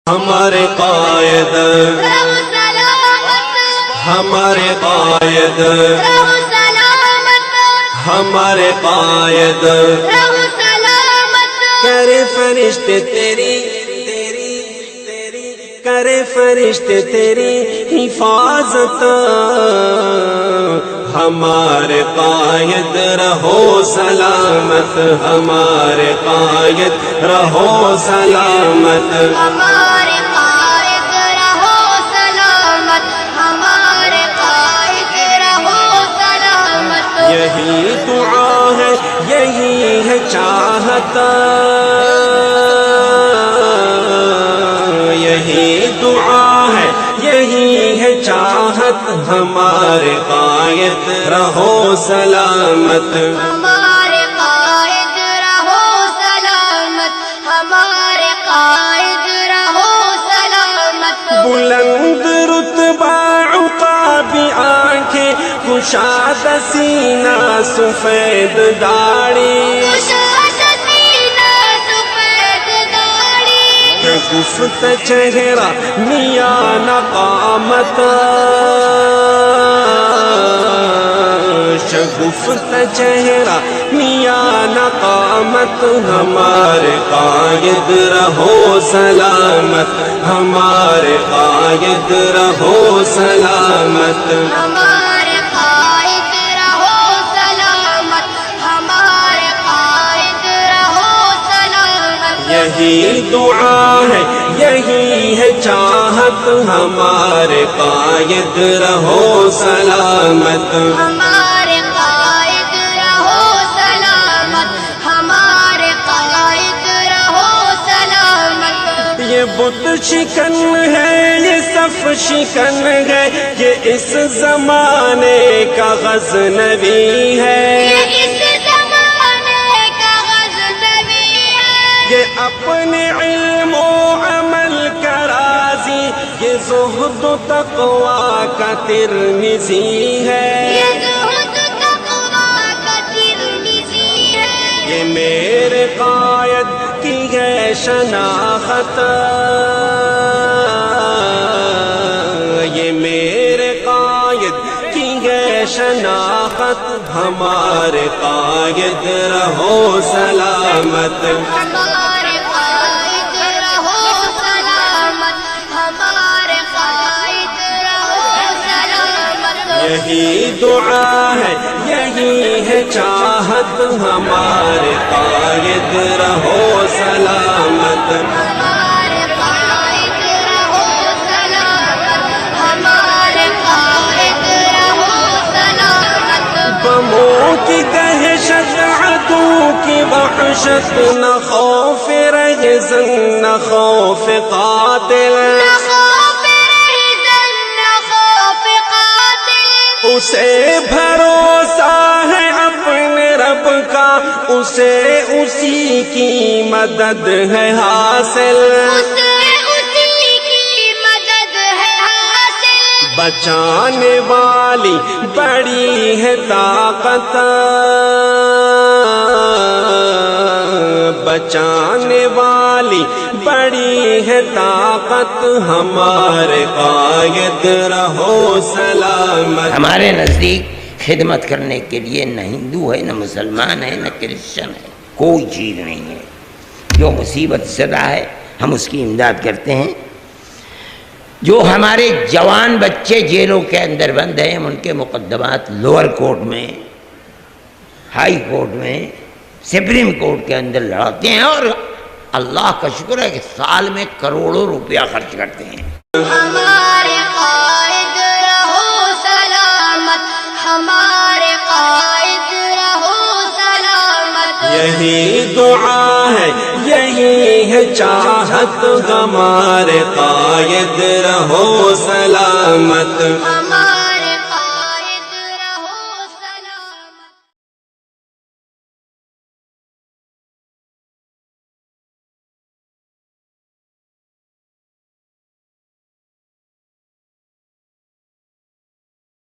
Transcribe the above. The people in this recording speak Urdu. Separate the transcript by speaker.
Speaker 1: ہمارے قائد ہمارے قائد ہمارے قائد کرے فرشتے تیری کرے فرشتے تیری حفاظت ہمارے قائد رہو سلامت ہمارے قائد رہو سلامت
Speaker 2: ہمارے قائد رہو سلامت ہمارے قائد رہو سلامت
Speaker 1: یہی دعا ہے یہی ہے چاہت یہی دعا ہے یہی ہے چاہت ہمارے قائد رہو سلامت
Speaker 2: ہمارے قائد رہو سلامت ہمارے قائد رہو سلامت
Speaker 1: بلند رتبہ عقابی آنکھیں کشاد سینہ سفید داڑھی گفت چہرہ میاں نقامت شگفت چہرہ میاں نقامت ہمارے قائد رہو سلامت ہمارے قائد رہو سلامت
Speaker 2: ہمارے قائد رہو سلامت ہمارے قائد رہو سلامت
Speaker 1: یہی دعا ہے یہی ہے چاہت ہمارے قائد رہو سلامت
Speaker 2: ہمارے قائد رہو سلامت ہمارے قائد رہو سلامت
Speaker 1: یہ بت شکن ہے یہ صف شکن ہے یہ اس زمانے کا غزنوی ہے
Speaker 2: اس زمانے کا غزنوی ہے
Speaker 1: یہ اپنے علم و عمل کا راضی یہ زہد و تقوی کا ترمذی ہے
Speaker 2: یہ زہد تقویٰ کا ترمذی ہے
Speaker 1: یہ میرے قائد کی ہے شناخت یہ میرے قائد کی ہے شناخت ہمارے قائد رہو سلامت
Speaker 2: ہمارے قائد رہو سلامت ہمارے قائد رہو سلامت
Speaker 1: یہی دعا ہے یہی ہے چاہت ہمارے قائد رہو سلامت
Speaker 2: ہمارے قائد رہو سلامت ہمارے قائد رہو سلامت
Speaker 1: بموں کی دہشت عدو کی وحشت نہ خوف رہزن نہ خوف قاتل
Speaker 2: نہ خوف رہزن نہ خوف قاتل
Speaker 1: اسے بھروسہ ہے اپنے رب کا اسے اسی کی مدد ہے حاصل
Speaker 2: اسے اسی کی مدد ہے حاصل
Speaker 1: بچانے والی بڑی ہے طاقت بچانے والی بڑی ہے طاقت ہمارے قائد رہو سلامت
Speaker 3: ہمارے نزدیک خدمت کرنے کے لیے نہ ہندو ہے نہ مسلمان ہے نہ کرسچن ہے کوئی چیز نہیں ہے جو مصیبت زدہ ہے ہم اس کی امداد کرتے ہیں جو ہمارے جوان بچے جیلوں کے اندر بند ہیں ہم ان کے مقدمات لوور کورٹ میں ہائی کورٹ میں سپریم کورٹ کے اندر لڑاتے ہیں اور اللہ کا شکر ہے کہ سال میں کروڑوں روپیہ خرچ کرتے ہیں
Speaker 2: ہمارے قائد رہو سلامت ہمارے قائد رہو سلامت
Speaker 1: یہی دعا ہے یہی ہے چاہت ہمارے قائد رہو سلامت